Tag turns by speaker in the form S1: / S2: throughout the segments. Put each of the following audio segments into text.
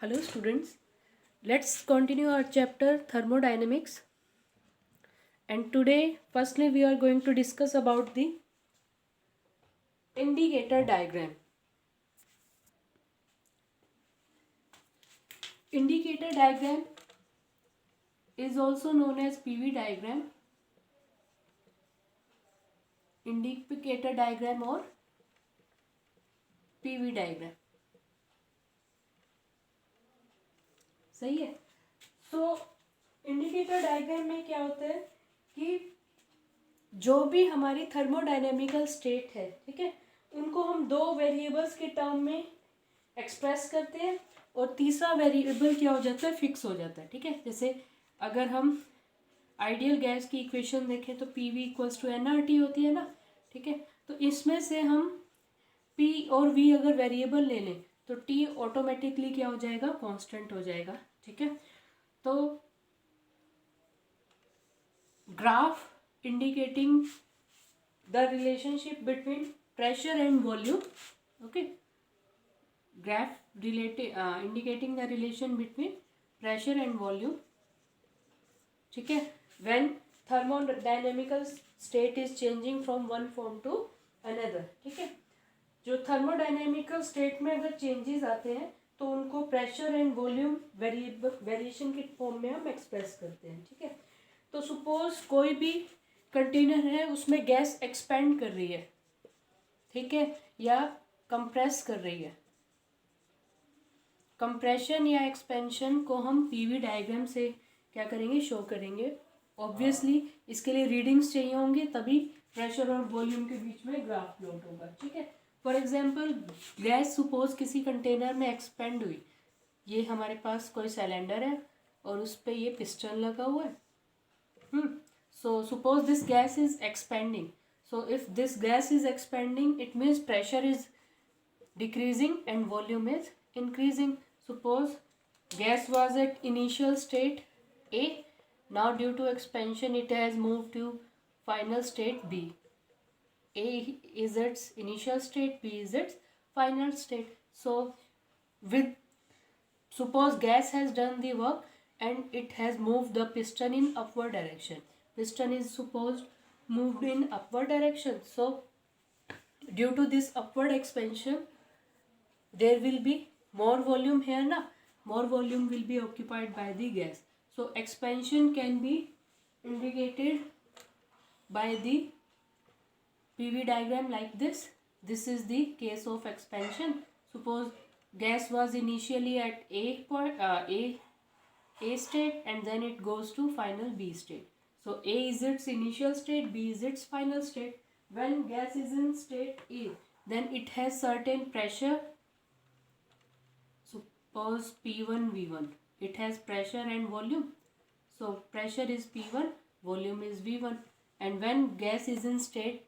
S1: Hello students, let's continue our chapter thermodynamics, and today firstly we are going to discuss about the indicator diagram. Indicator diagram is also known as PV diagram, indicator diagram or PV diagram. सही है. So indicator diagram में क्या होता है कि जो भी हमारी थर्मोडायनेमिकल स्टेट है, ठीक है, उनको हम दो वेरिएबल्स के टर्म में एक्सप्रेस करते हैं और तीसरा वेरिएबल क्या हो जाता है, फिक्स हो जाता है. ठीक है, जैसे अगर हम आइडियल गैस की इक्वेशन देखें तो P V equals to N R T होती है ना. ठीक है, तो इसमें से हम पी और वी अगर वेरिएबल ले लें तो टी ऑटोमेटिकली क्या हो जाएगा, कांस्टेंट हो जाएगा. ठीक है, तो graph indicating the relationship between pressure and volume. Okay, graph indicating the relation between pressure and volume. ठीक है, when thermodynamical state is changing from one form to another. ठीक है, जो थर्मोडायनेमिकल स्टेट में अगर चेंजेस आते हैं तो उनको प्रेशर एंड वॉल्यूम वेरिएशन के फॉर्म में हम एक्सप्रेस करते हैं. ठीक है, तो सपोज कोई भी कंटेनर है, उसमें गैस एक्सपेंड कर रही है, ठीक है, या कंप्रेस कर रही है. कंप्रेशन या एक्सपेंशन को हम पीवी डायग्राम से क्या करेंगे, शो करेंगे. ऑब्वियसली इसके लिए रीडिंग्स चाहिए होंगे, तभी प्रेशर और वॉल्यूम के बीच में ग्राफ प्लॉट होगा. ठीक है, फॉर एग्जांपल गैस सपोज किसी कंटेनर में एक्सपेंड हुई. ये हमारे पास कोई सिलेंडर है और उस पर ये पिस्टन लगा हुआ है. So suppose this gas is expanding. So if this gas is expanding, it means pressure is decreasing and volume is increasing. Suppose gas was at initial state A. Now due to expansion it has moved to final state B. A is its initial state, B is its final state. So with suppose gas has done the work and it has moved the piston in upward direction. Piston is supposed moved in upward direction. So due to this upward expansion there will be more volume here na, more volume will be occupied by the gas. So expansion can be indicated by the PV diagram like this. This is the case of expansion. Suppose gas was initially at A point, A state, and then it goes to final B state. So A is its initial state, B is its final state. When gas is in state A, then it has certain pressure. Suppose P1 V1. It has pressure and volume. So pressure is P1, volume is V1. And when gas is in state,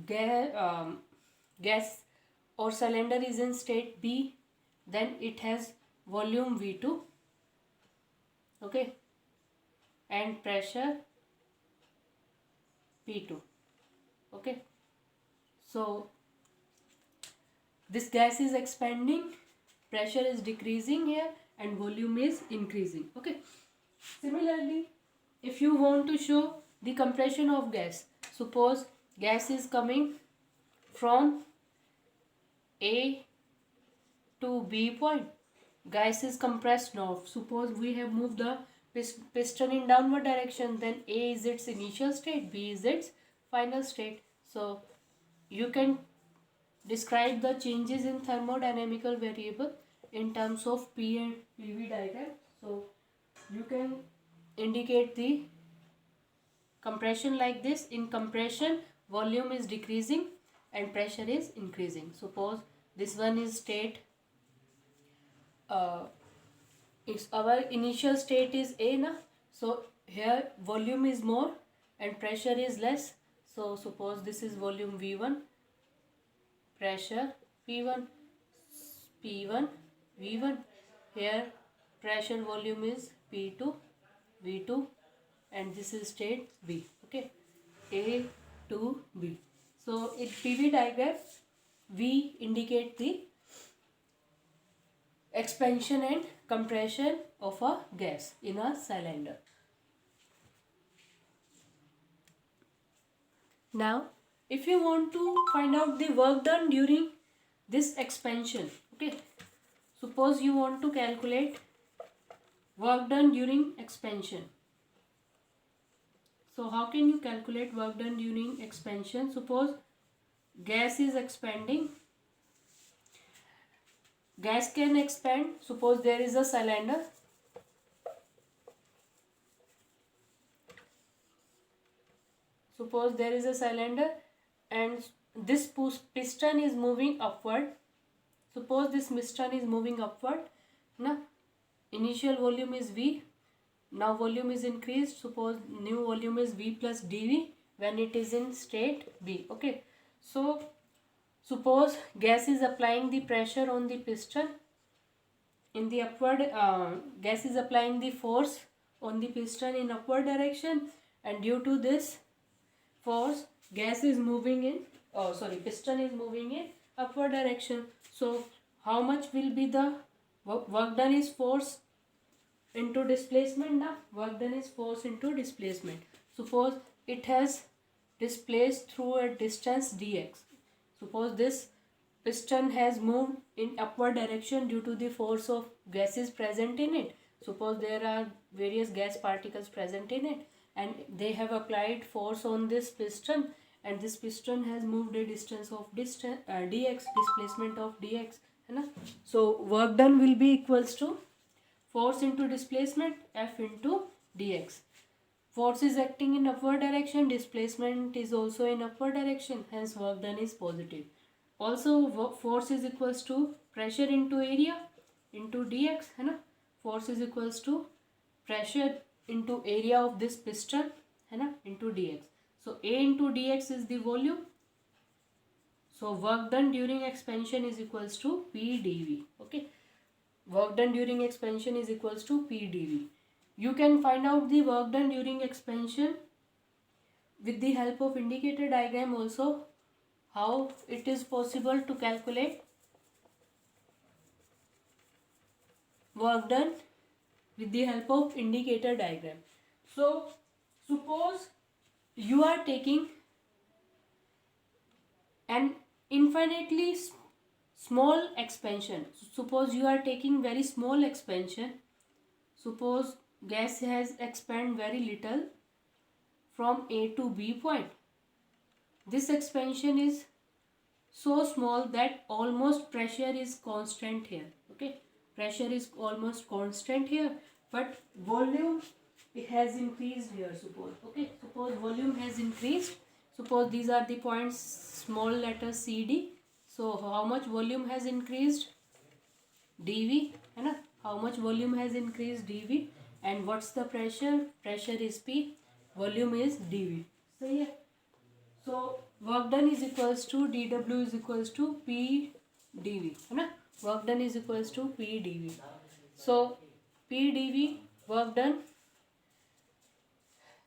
S1: gas or cylinder is in state B, then it has volume V2. Okay, and pressure P2. Okay, so this gas is expanding, pressure is decreasing here and volume is increasing. Okay, similarly if you want to show the compression of gas, suppose gas is coming from A to B point, gas is compressed now. Suppose we have moved the piston in downward direction, then A is its initial state, B is its final state. So you can describe the changes in thermodynamical variable in terms of P and PV diagram. So you can indicate the compression like this. In compression, volume is decreasing and pressure is increasing. Suppose this one is state, it's our initial state is A na, so here volume is more and pressure is less. So suppose this is volume V1, pressure P1, P1 V1. Here pressure volume is P2 V2, and this is state B. Okay, A to B. So in PV diagram we indicate the expansion and compression of a gas in a cylinder. Now if you want to find out the work done during this expansion, okay, suppose you want to calculate work done during expansion. So how can you calculate work done during expansion? Suppose gas is expanding. Gas can expand. Suppose there is a cylinder. Suppose there is a cylinder and this piston is moving upward. Suppose this piston is moving upward. Now, initial volume is V. Now volume is increased. Suppose new volume is V plus dV when it is in state B. Okay. So suppose gas is applying the pressure on the piston in the upward, gas is applying the force on the piston in upward direction, and due to this force gas is moving in, piston is moving in upward direction. So how much will be the work done is force into displacement. Now work done is force into displacement. Suppose it has displaced through a distance dx. Suppose this piston has moved in upward direction due to the force of gases present in it. Suppose there are various gas particles present in it and they have applied force on this piston, and this piston has moved a distance of dx, displacement of dx, है ना? So work done will be equals to force into displacement F into dx. Force is acting in upward direction, displacement is also in upward direction, hence work done is positive. Also force is equals to pressure into area into dx, है ना? Force is equals to pressure into area of this piston, है ना, into dx. So A into dx is the volume. So work done during expansion is equals to P dV. Okay. Work done during expansion is equals to P dV. You can find out the work done during expansion with the help of indicator diagram also. How it is possible to calculate work done with the help of indicator diagram. So suppose you are taking an infinitely small expansion. Suppose you are taking very small expansion. Suppose gas has expanded very little from A to B point. This expansion is so small that almost pressure is constant here. Okay, pressure is almost constant here, but volume it has increased here. Suppose, okay, suppose volume has increased. Suppose these are the points, small letter CD. So how much volume has increased? dV, है ना? How much volume has increased? dV. And what's the pressure? Pressure is P, volume is dV. So yeah. So work done is equals to dW is equals to P dV, है ना? Work done is equals to P dV. So P dV work done,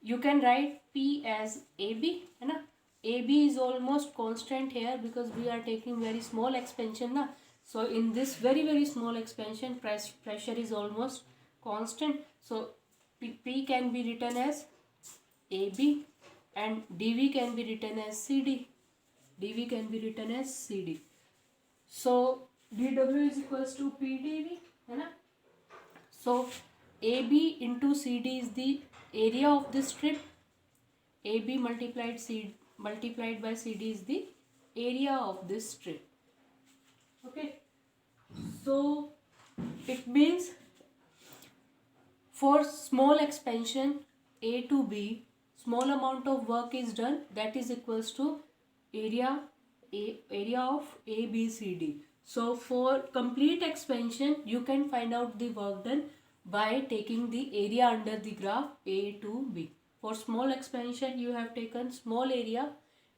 S1: you can write P as AB, है ना? AB is almost constant here because we are taking very small expansion na. So in this very small expansion, pressure is almost constant. So P can be written as AB and dV can be written as CD. dV can be written as CD. So dW is equals to P dV, है ना? So AB into CD is the area of this strip. AB multiplied by CD is the area of this strip. Okay. So it means for small expansion A to B, small amount of work is done, that is equals to area of ABCD. So for complete expansion you can find out the work done by taking the area under the graph A to B. For small expansion you have taken small area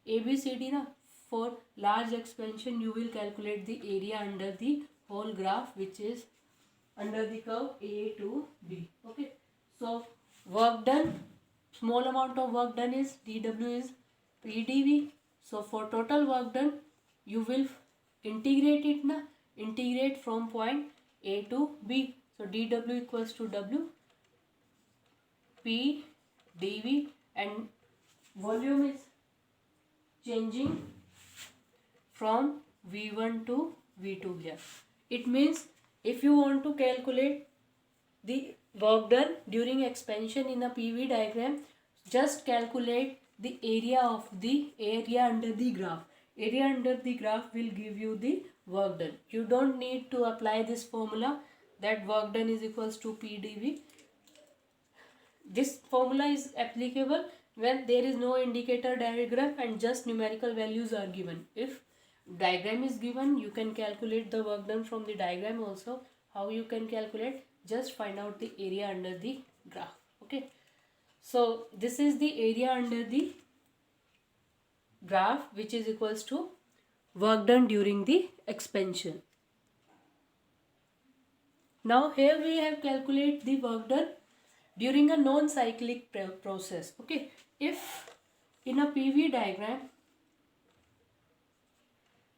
S1: ABCD na. For large expansion you will calculate the area under the whole graph which is under the curve A to B. Okay. So work done, small amount of work done is dW is PdV. So for total work done you will integrate it na. Integrate from point A to B. So dW equals to W P dV, and volume is changing from V1 to V2 here. It means if you want to calculate the work done during expansion in a PV diagram, just calculate the area of the area under the graph. Area under the graph will give you the work done. You don't need to apply this formula that work done is equals to PdV. This formula is applicable when there is no indicator diagram and just numerical values are given. If diagram is given, you can calculate the work done from the diagram also. How you can calculate? Just find out the area under the graph. Okay. So this is the area under the graph, which is equals to work done during the expansion. Now here we have calculate the work done during a non-cyclic process. Okay, if in a PV diagram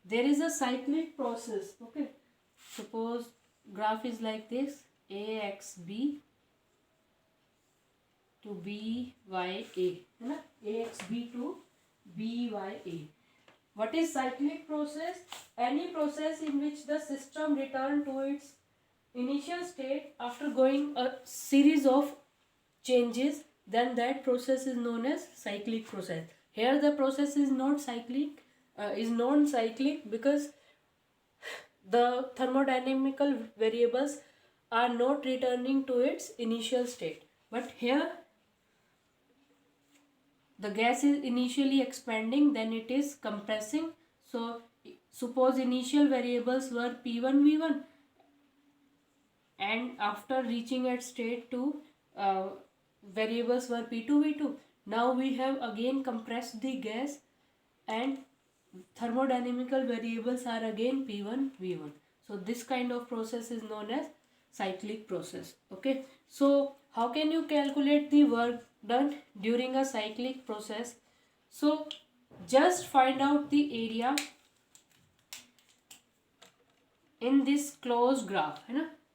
S1: there is a cyclic process, okay, suppose graph is like this, AXB to BYA, AXB to BYA. What is cyclic process? Any process in which the system return to its initial state after going a series of changes, then that process is known as cyclic process. Here the process is not cyclic, is non-cyclic, because the thermodynamical variables are not returning to its initial state. But here the gas is initially expanding, then it is compressing. So suppose initial variables were P1 V1, and after reaching at state 2 variables were P2 V2. Now we have again compressed the gas and thermodynamical variables are again P1 V1. So this kind of process is known as cyclic process. Okay, so how can you calculate the work done during a cyclic process? So just find out the area in this closed graph,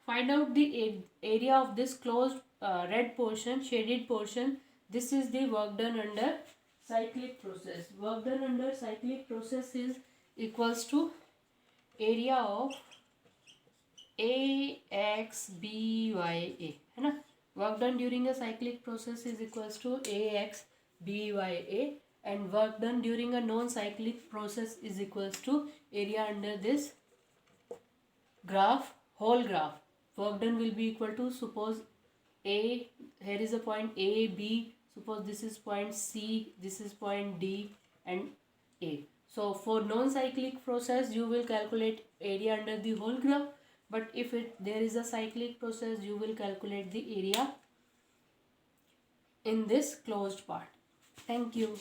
S1: find out the area of this closed red portion, shaded portion. This is the work done under cyclic process. Work done under cyclic process is equals to area of AXBYA, work done during a cyclic process is equals to AXBYA, and work done during a non-cyclic process is equals to area under this graph, whole graph. Work done will be equal to, suppose A, here is a point A, B, suppose this is point C, this is point D and A. So for non-cyclic process you will calculate area under the whole graph, but if there is a cyclic process you will calculate the area in this closed part. Thank you.